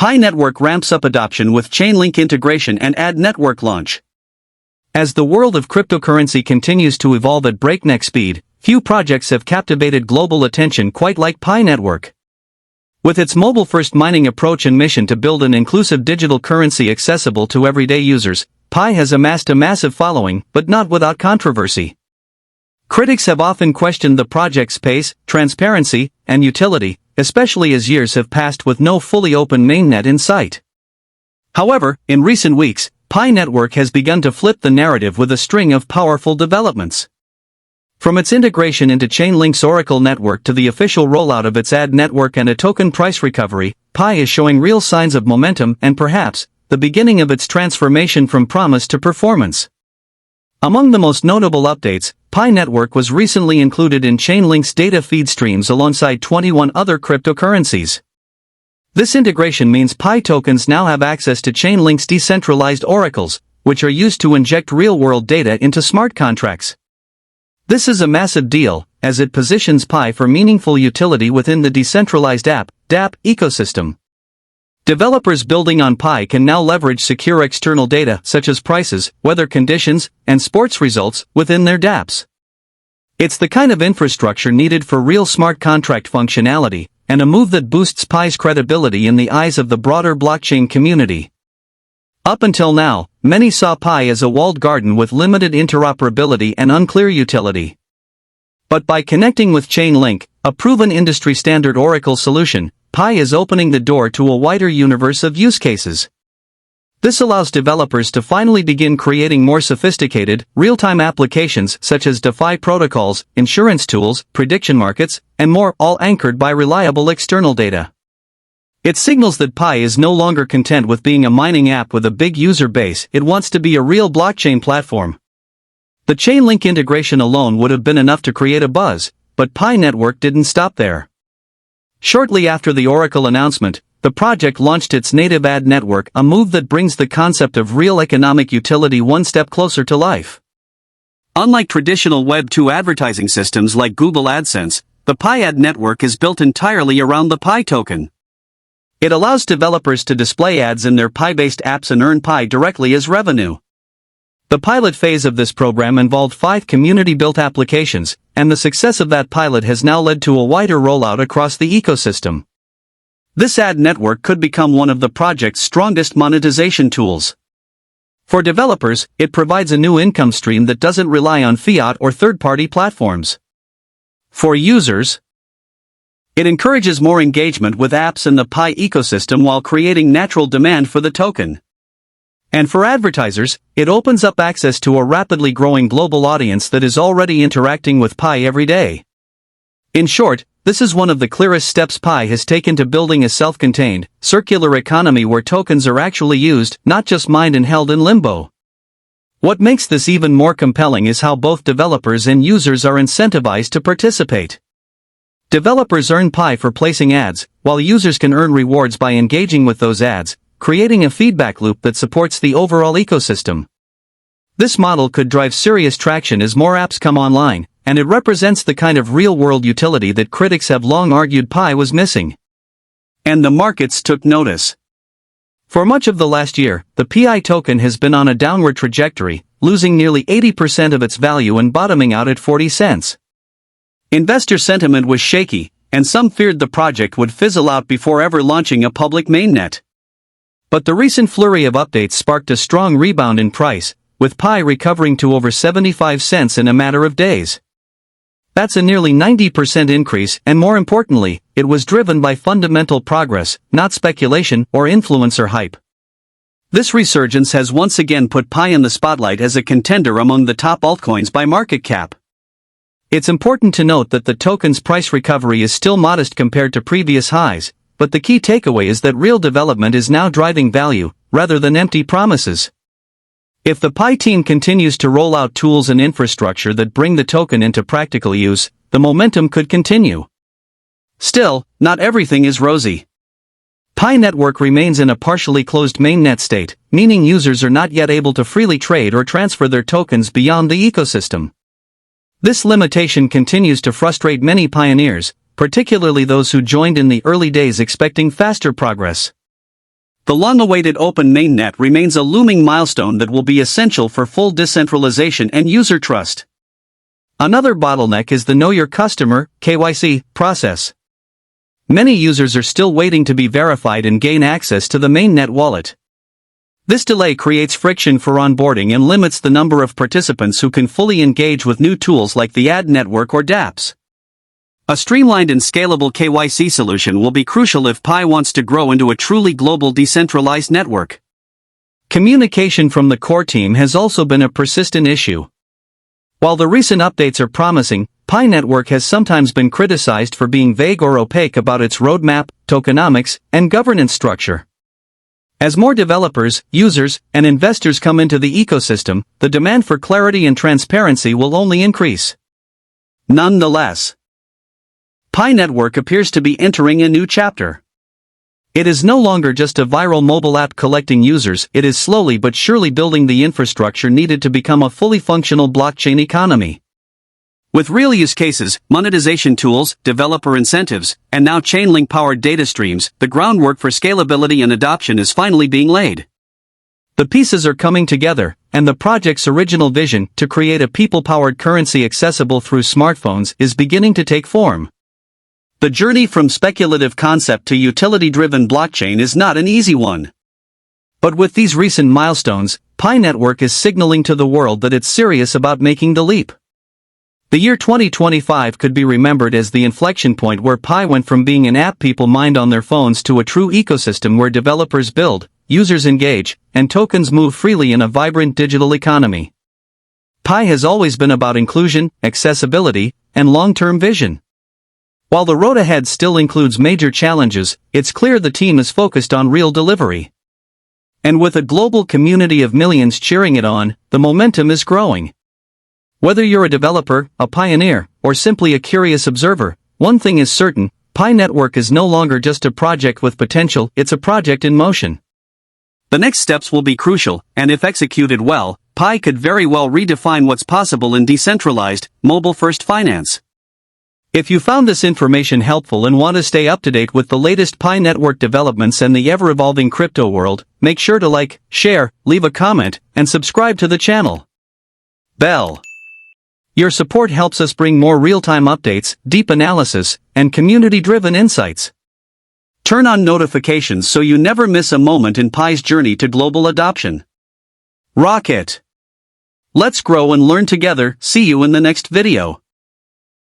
Pi Network ramps up adoption with Chainlink integration and ad network launch. As the world of cryptocurrency continues to evolve at breakneck speed, few projects have captivated global attention quite like Pi Network. With its mobile-first mining approach and mission to build an inclusive digital currency accessible to everyday users, Pi has amassed a massive following, but not without controversy. Critics have often questioned the project's pace, transparency, and utility, especially as years have passed with no fully open mainnet in sight. However, in recent weeks, Pi Network has begun to flip the narrative with a string of powerful developments. From its integration into Chainlink's Oracle network to the official rollout of its ad network and a token price recovery, Pi is showing real signs of momentum and perhaps, the beginning of its transformation from promise to performance. Among the most notable updates, Pi Network was recently included in Chainlink's data feed streams alongside 21 other cryptocurrencies. This integration means Pi tokens now have access to Chainlink's decentralized oracles, which are used to inject real-world data into smart contracts. This is a massive deal, as it positions Pi for meaningful utility within the decentralized DApp ecosystem. Developers building on Pi can now leverage secure external data such as prices, weather conditions, and sports results within their dApps. It's the kind of infrastructure needed for real smart contract functionality, and a move that boosts Pi's credibility in the eyes of the broader blockchain community. Up until now, many saw Pi as a walled garden with limited interoperability and unclear utility. But by connecting with Chainlink, a proven industry-standard Oracle solution, Pi is opening the door to a wider universe of use cases. This allows developers to finally begin creating more sophisticated, real-time applications such as DeFi protocols, insurance tools, prediction markets, and more, all anchored by reliable external data. It signals that Pi is no longer content with being a mining app with a big user base, it wants to be a real blockchain platform. The Chainlink integration alone would have been enough to create a buzz, but Pi Network didn't stop there. Shortly after the Oracle announcement, the project launched its native ad network, a move that brings the concept of real economic utility one step closer to life. Unlike traditional Web 2 advertising systems like Google AdSense, the Pi ad network is built entirely around the Pi token. It allows developers to display ads in their Pi-based apps and earn Pi directly as revenue. The pilot phase of this program involved 5 community-built applications, and the success of that pilot has now led to a wider rollout across the ecosystem. This ad network could become one of the project's strongest monetization tools. For developers, it provides a new income stream that doesn't rely on fiat or third-party platforms. For users, it encourages more engagement with apps in the Pi ecosystem while creating natural demand for the token. And for advertisers, it opens up access to a rapidly growing global audience that is already interacting with Pi every day. In short, this is one of the clearest steps Pi has taken to building a self-contained, circular economy where tokens are actually used, not just mined and held in limbo. What makes this even more compelling is how both developers and users are incentivized to participate. Developers earn Pi for placing ads, while users can earn rewards by engaging with those ads, creating a feedback loop that supports the overall ecosystem. This model could drive serious traction as more apps come online, and it represents the kind of real-world utility that critics have long argued Pi was missing. And the markets took notice. For much of the last year, the Pi token has been on a downward trajectory, losing nearly 80% of its value and bottoming out at 40 cents. Investor sentiment was shaky, and some feared the project would fizzle out before ever launching a public mainnet. But the recent flurry of updates sparked a strong rebound in price, with Pi recovering to over 75 cents in a matter of days. That's a nearly 90% increase, and more importantly, it was driven by fundamental progress, not speculation or influencer hype. This resurgence has once again put Pi in the spotlight as a contender among the top altcoins by market cap. It's important to note that the token's price recovery is still modest compared to previous highs, but the key takeaway is that real development is now driving value, rather than empty promises. If the Pi team continues to roll out tools and infrastructure that bring the token into practical use, the momentum could continue. Still, not everything is rosy. Pi Network remains in a partially closed mainnet state, meaning users are not yet able to freely trade or transfer their tokens beyond the ecosystem. This limitation continues to frustrate many pioneers, particularly those who joined in the early days expecting faster progress. The long-awaited Open Mainnet remains a looming milestone that will be essential for full decentralization and user trust. Another bottleneck is the Know Your Customer (KYC) process. Many users are still waiting to be verified and gain access to the Mainnet wallet. This delay creates friction for onboarding and limits the number of participants who can fully engage with new tools like the ad network or dApps. A streamlined and scalable KYC solution will be crucial if Pi wants to grow into a truly global decentralized network. Communication from the core team has also been a persistent issue. While the recent updates are promising, Pi Network has sometimes been criticized for being vague or opaque about its roadmap, tokenomics, and governance structure. As more developers, users, and investors come into the ecosystem, the demand for clarity and transparency will only increase. Nonetheless, Pi Network appears to be entering a new chapter. It is no longer just a viral mobile app collecting users, it is slowly but surely building the infrastructure needed to become a fully functional blockchain economy. With real use cases, monetization tools, developer incentives, and now Chainlink-powered data streams, the groundwork for scalability and adoption is finally being laid. The pieces are coming together, and the project's original vision, to create a people-powered currency accessible through smartphones, is beginning to take form. The journey from speculative concept to utility-driven blockchain is not an easy one. But with these recent milestones, Pi Network is signaling to the world that it's serious about making the leap. The year 2025 could be remembered as the inflection point where Pi went from being an app people mined on their phones to a true ecosystem where developers build, users engage, and tokens move freely in a vibrant digital economy. Pi has always been about inclusion, accessibility, and long-term vision. While the road ahead still includes major challenges, it's clear the team is focused on real delivery. And with a global community of millions cheering it on, the momentum is growing. Whether you're a developer, a pioneer, or simply a curious observer, one thing is certain: Pi Network is no longer just a project with potential, it's a project in motion. The next steps will be crucial, and if executed well, Pi could very well redefine what's possible in decentralized, mobile-first finance. If you found this information helpful and want to stay up to date with the latest Pi Network developments and the ever-evolving crypto world, make sure to like, share, leave a comment, and subscribe to the channel. Bell. Your support helps us bring more real-time updates, deep analysis, and community-driven insights. Turn on notifications so you never miss a moment in Pi's journey to global adoption. Rock it! Let's grow and learn together. See you in the next video.